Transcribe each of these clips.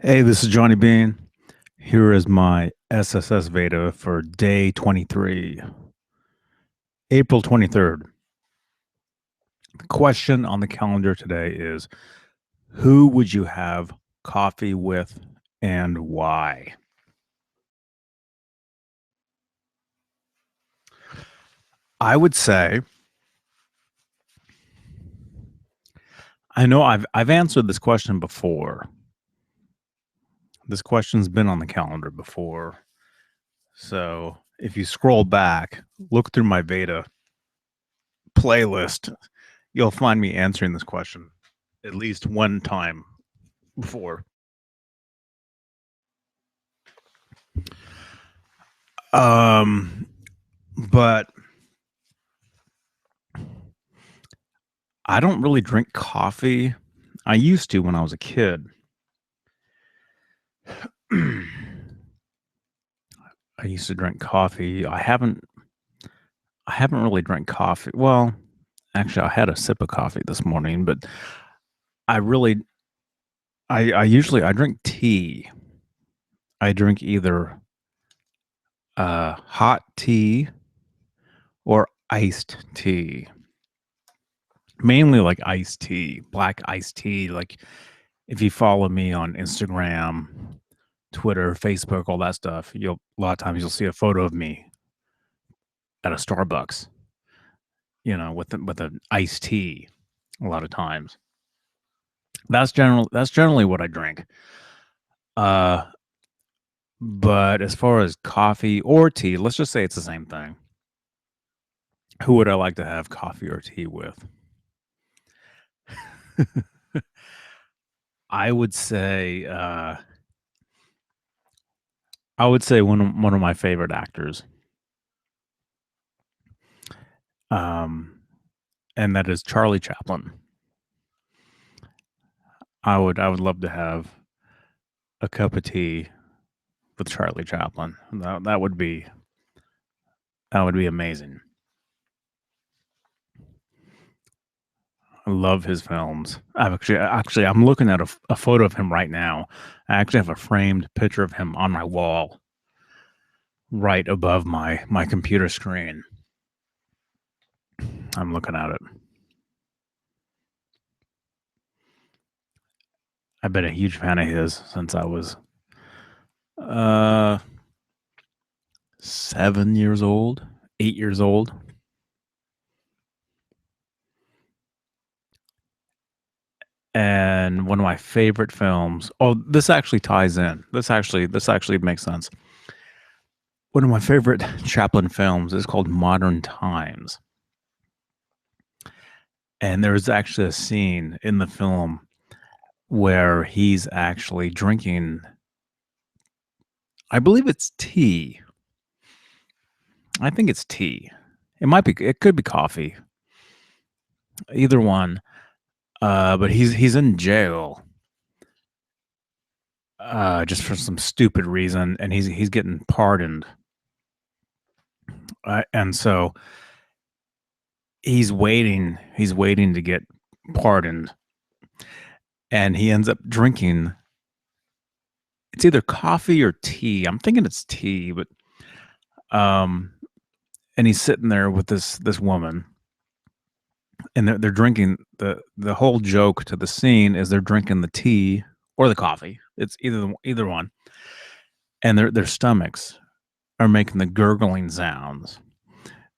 Hey, this is Johnny Bean. Here is my SSSVEDA for day 23, April 23rd. The question on the calendar today is, who would you have coffee with and why? I would say, I know I've answered this question before. This question's been on the calendar before. So if you scroll back, look through my VEDA playlist, you'll find me answering this question at least one time before. But I don't really drink coffee. I used to when I was a kid. I used to drink coffee. I haven't really drank coffee. Well, actually I had a sip of coffee this morning, but I really I usually I drink tea. I drink either hot tea or iced tea. Mainly like iced tea, black iced tea. Like if you follow me on Instagram, Twitter, Facebook, all that stuff, a lot of times you'll see a photo of me at a Starbucks, with an iced tea a lot of times. That's generally what I drink. Uh but as far as coffee or tea, let's just say it's the same thing. Who would I like to have coffee or tea with? I would say one of my favorite actors. Um and that is Charlie Chaplin. I would love to have a cup of tea with Charlie Chaplin. That would be amazing. I love his films. I'm looking at a photo of him right now. I actually have a framed picture of him on my wall, right above my computer screen. I'm looking at it. I've been a huge fan of his since I was 7 years old, 8 years old. And one of my favorite films. Oh, this actually ties in. This actually makes sense. One of my favorite Chaplin films is called Modern Times. And there's actually a scene in the film where he's actually drinking, I believe it's tea. I think it's tea. It could be coffee. Either one. But he's in jail just for some stupid reason, and he's getting pardoned. And so he's waiting to get pardoned, and he ends up drinking, it's either coffee or tea. I'm thinking it's tea, but and he's sitting there with this woman, and they're drinking. The whole joke to the scene is they're drinking the tea or the coffee. It's either one, and their stomachs are making the gurgling sounds.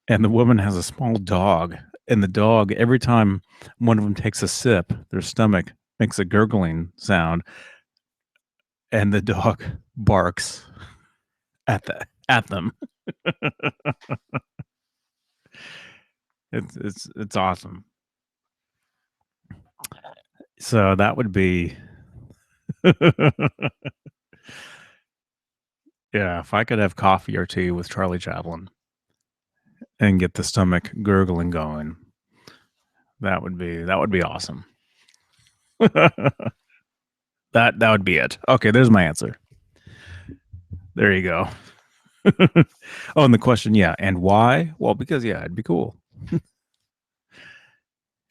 And the woman has a small dog, and the dog, every time one of them takes a sip, their stomach makes a gurgling sound, and the dog barks at them. It's awesome. So that would be yeah, if I could have coffee or tea with Charlie Chaplin and get the stomach gurgling going, that would be awesome. That would be it. Okay, there's my answer. There you go. Oh, and the question, yeah, and why? Well, because yeah, it'd be cool. It'd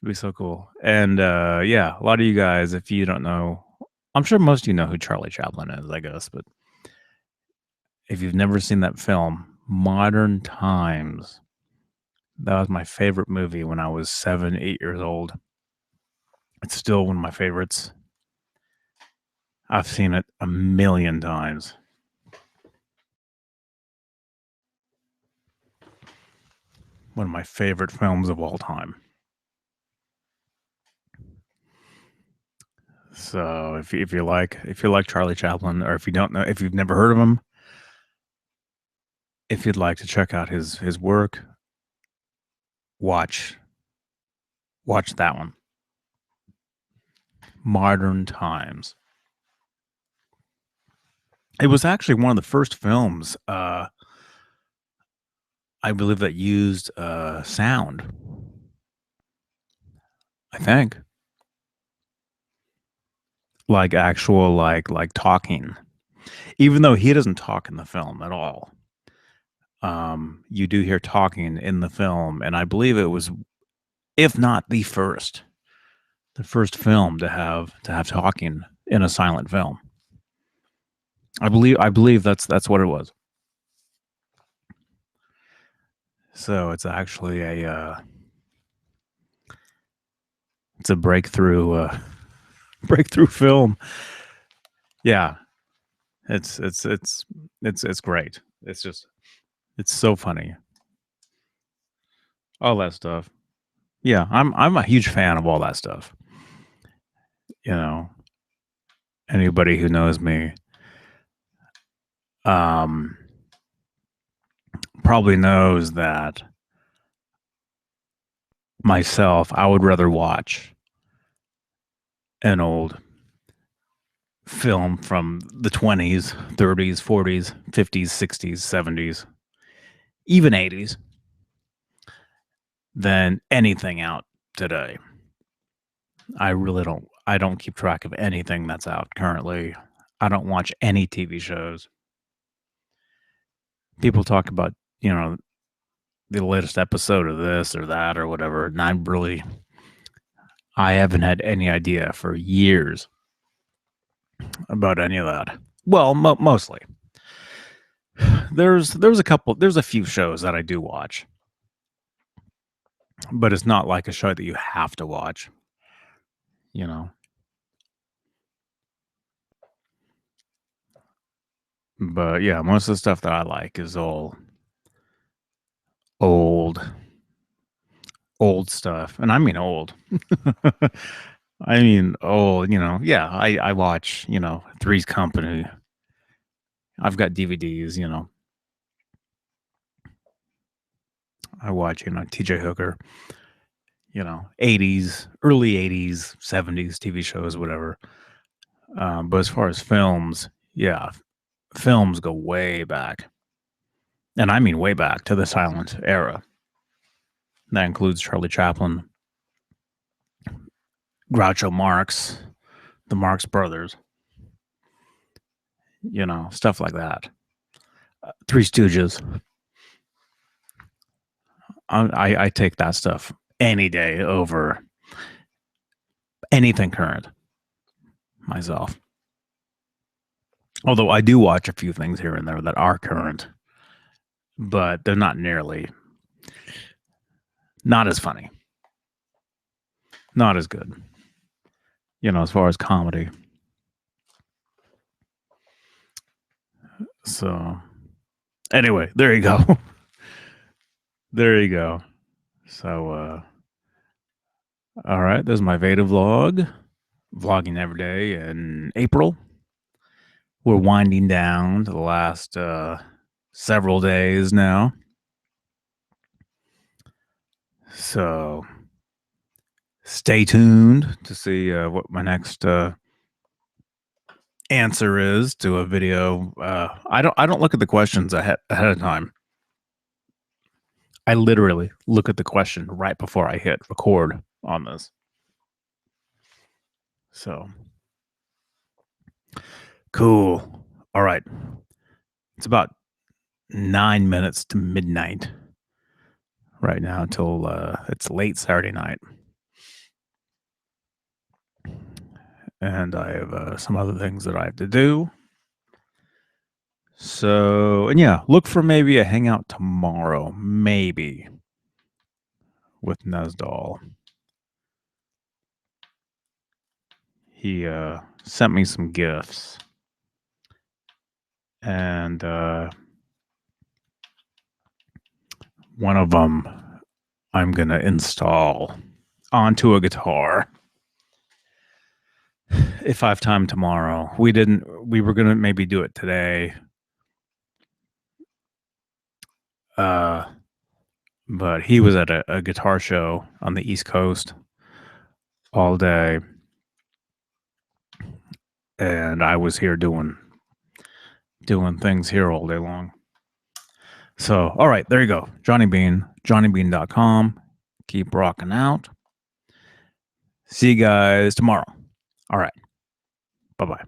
be so cool. And yeah, a lot of you guys, if you don't know I'm sure most of you know who Charlie Chaplin is, I guess, but if you've never seen that film, Modern Times, that was my favorite movie when I was 7, 8 years old. It's still one of my favorites. I've seen it a million times. One of my favorite films of all time. So if you like Charlie Chaplin, or if you don't know, if you've never heard of him, if you'd like to check out his work, watch that one. Modern Times. It was actually one of the first films, I believe, that used sound. I think, like actual like talking, even though he doesn't talk in the film at all. You do hear talking in the film, and I believe it was, if not the first film to have talking in a silent film. I believe that's what it was. So it's actually it's a breakthrough film. Yeah, it's great. It's so funny. All that stuff. Yeah, I'm a huge fan of all that stuff. You know, anybody who knows me probably knows that myself, I would rather watch an old film from the 20s, 30s, 40s, 50s, 60s, 70s, even 80s than anything out today. I really don't keep track of anything that's out currently. I don't watch any TV shows. People talk about, the latest episode of this or that or whatever, and I haven't had any idea for years about any of that. Well, mostly. There's a few shows that I do watch, but it's not like a show that you have to watch, you know. But yeah, most of the stuff that I like is all old stuff, and I mean old. I mean old, yeah, I watch, Three's Company. I've got DVDs, I watch, TJ Hooker, 80s, early 80s, 70s TV shows, whatever. But as far as films, yeah, films go way back. And I mean way back to the silent era. That includes Charlie Chaplin, Groucho Marx, the Marx Brothers, stuff like that. Three Stooges. I take that stuff any day over anything current myself. Although I do watch a few things here and there that are current, but they're not as funny, not as good, as far as comedy. So anyway, there you go. There you go. So all right, there's my VEDA vlog. Vlogging every day in April. We're winding down to the last several days now. So stay tuned to see what my next answer is to a video. I don't look at the questions ahead of time. I literally look at the question right before I hit record on this. So cool. All right. It's about 9 minutes to midnight right now till it's late Saturday night. and I have some other things that I have to do. So, and yeah, look for maybe a hangout tomorrow, maybe, with Nesdal. He sent me some gifts, and one of them I'm gonna install onto a guitar if I have time tomorrow. We were gonna maybe do it today, but he was at a guitar show on the East Coast all day, and I was here doing things here all day long. So, all right, there you go. Johnny Bean, johnnybean.com. Keep rocking out. See you guys tomorrow. All right. Bye-bye.